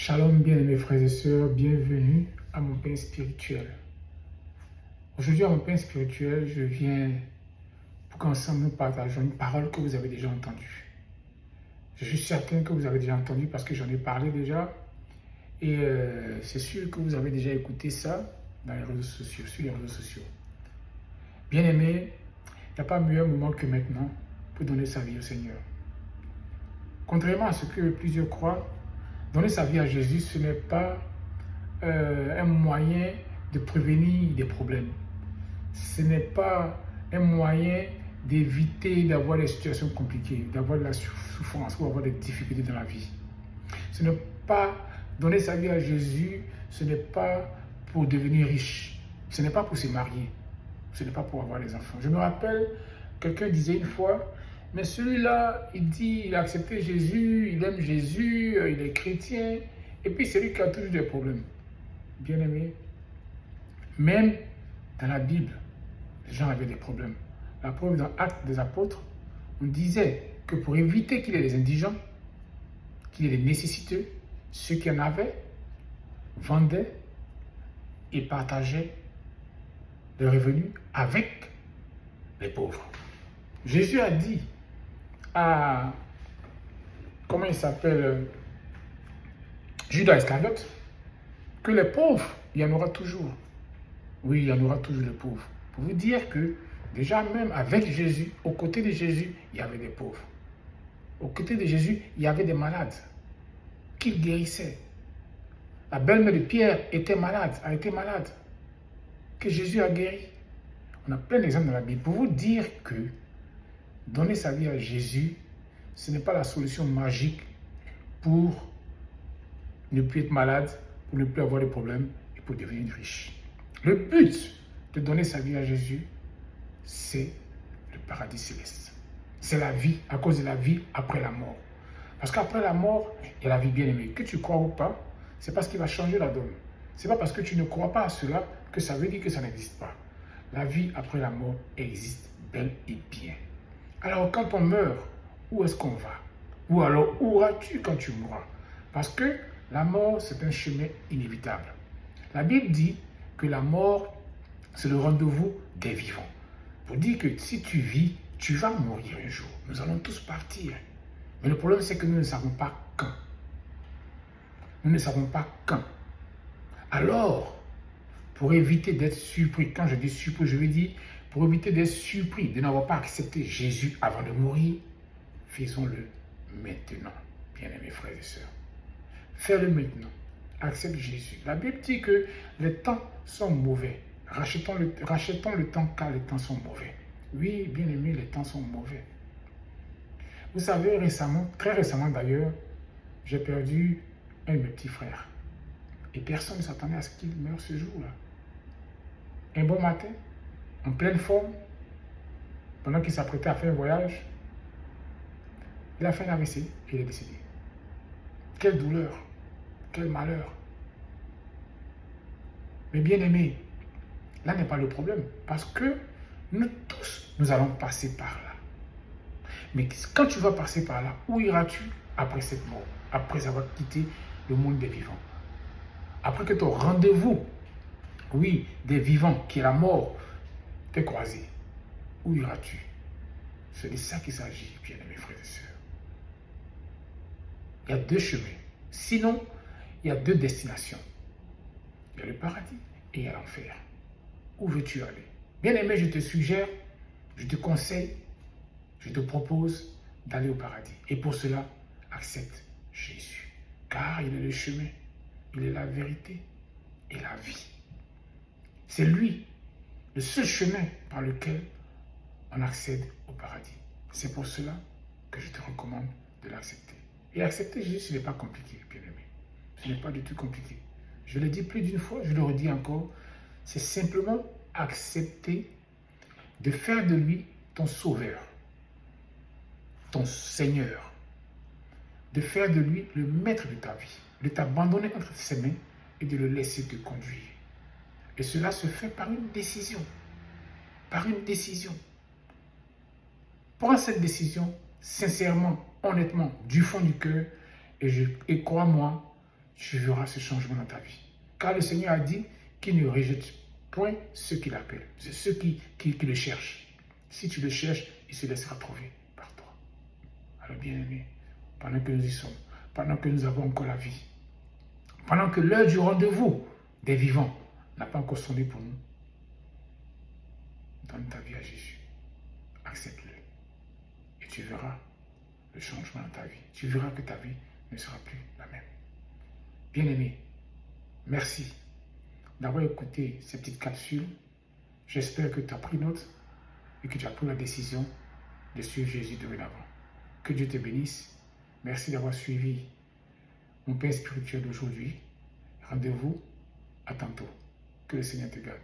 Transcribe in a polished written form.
Shalom, bien-aimés frères et sœurs, bienvenue à mon pain spirituel. Aujourd'hui, à mon pain spirituel, je viens pour qu'ensemble nous partageons une parole que vous avez déjà entendue. Je suis certain que vous avez déjà entendu parce que j'en ai parlé déjà. Et c'est sûr que vous avez déjà écouté ça dans les réseaux sociaux, sur les réseaux sociaux. Bien-aimés, il n'y a pas meilleur moment que maintenant pour donner sa vie au Seigneur. Contrairement à ce que plusieurs croient, donner sa vie à Jésus, ce n'est pas un moyen de prévenir des problèmes. Ce n'est pas un moyen d'éviter d'avoir des situations compliquées, d'avoir de la souffrance ou avoir des difficultés dans la vie. Ce n'est pas donner sa vie à Jésus, ce n'est pas pour devenir riche, ce n'est pas pour se marier, ce n'est pas pour avoir des enfants. Je me rappelle, quelqu'un disait une fois, mais celui-là, il dit, il a accepté Jésus, il aime Jésus, il est chrétien, et puis c'est lui qui a toujours des problèmes. Bien-aimé, même dans la Bible, les gens avaient des problèmes. La preuve dans Actes des Apôtres, on disait que pour éviter qu'il y ait des indigents, qu'il y ait des nécessiteux, ceux qui en avaient vendaient et partageaient leurs revenus avec les pauvres. Jésus a dit à, comment il s'appelle, Judas Iscariote, que les pauvres, il y en aura toujours. Oui, il y en aura toujours les pauvres. Pour vous dire que, déjà même avec Jésus, aux côtés de Jésus, il y avait des pauvres. Aux côtés de Jésus, il y avait des malades qu'il guérissait. La belle-mère de Pierre était malade, a été malade, que Jésus a guéri. On a plein d'exemples dans la Bible pour vous dire que donner sa vie à Jésus, ce n'est pas la solution magique pour ne plus être malade, pour ne plus avoir de problèmes et pour devenir riche. Le but de donner sa vie à Jésus, c'est le paradis céleste. C'est la vie, à cause de la vie après la mort. Parce qu'après la mort, il y a la vie bien-aimée. Que tu crois ou pas, c'est parce qu'il va changer la donne. Ce n'est pas parce que tu ne crois pas à cela que ça veut dire que ça n'existe pas. La vie après la mort existe bel et bien. Alors quand on meurt, où est-ce qu'on va? Ou alors où iras-tu quand tu mourras? Parce que la mort, c'est un chemin inévitable. La Bible dit que la mort, c'est le rendez-vous des vivants. Pour dire que si tu vis, tu vas mourir un jour. Nous allons tous partir. Mais le problème, c'est que nous ne savons pas quand. Nous ne savons pas quand. Alors, pour éviter d'être surpris, quand je dis surpris, je veux dire, pour éviter d'être surpris, de n'avoir pas accepté Jésus avant de mourir, faisons-le maintenant, bien-aimés frères et sœurs. Fais-le maintenant. Accepte Jésus. La Bible dit que les temps sont mauvais. Rachetons le temps car les temps sont mauvais. Oui, bien aimé, les temps sont mauvais. Vous savez, récemment, très récemment d'ailleurs, j'ai perdu un de mes petits frères. Et personne ne s'attendait à ce qu'il meure ce jour-là. Un bon matin, en pleine forme, pendant qu'il s'apprêtait à faire un voyage, il a fait un AVC et il est décédé. Quelle douleur! Quel malheur. Mais bien aimé, là n'est pas le problème. Parce que nous tous, nous allons passer par là. Mais quand tu vas passer par là, où iras-tu après cette mort? Après avoir quitté le monde des vivants? Après que ton rendez-vous, oui, des vivants, qui est la mort, t'est croisé. Où iras-tu? C'est de ça qu'il s'agit, bien aimés frères et sœurs. Il y a deux chemins. Sinon, il y a deux destinations. Il y a le paradis et il y a l'enfer. Où veux-tu aller? Bien aimé, je te suggère, je te conseille, je te propose d'aller au paradis. Et pour cela, accepte Jésus. Car il est le chemin, il est la vérité et la vie. C'est lui, le seul chemin par lequel on accède au paradis. C'est pour cela que je te recommande de l'accepter. Et accepter Jésus, ce n'est pas compliqué, bien aimé. Ce n'est pas du tout compliqué. Je l'ai dit plus d'une fois, je le redis encore. C'est simplement accepter de faire de lui ton sauveur, ton Seigneur. De faire de lui le maître de ta vie. De t'abandonner entre ses mains et de le laisser te conduire. Et cela se fait par une décision. Par une décision. Prends cette décision sincèrement, honnêtement, du fond du cœur. Et crois-moi, tu verras ce changement dans ta vie. Car le Seigneur a dit qu'il ne rejette point ceux qui l'appellent, c'est ceux qui le cherchent. Si tu le cherches, il se laissera trouver par toi. Alors bien-aimés, pendant que nous y sommes, pendant que nous avons encore la vie, pendant que l'heure du rendez-vous des vivants n'a pas encore sonné pour nous, donne ta vie à Jésus. Accepte-le. Et tu verras le changement dans ta vie. Tu verras que ta vie ne sera plus la même. Bien-aimé, merci d'avoir écouté ces petites capsules. J'espère que tu as pris note et que tu as pris la décision de suivre Jésus dorénavant. Que Dieu te bénisse. Merci d'avoir suivi mon Père spirituel d'aujourd'hui. Rendez-vous à tantôt. Que le Seigneur te garde.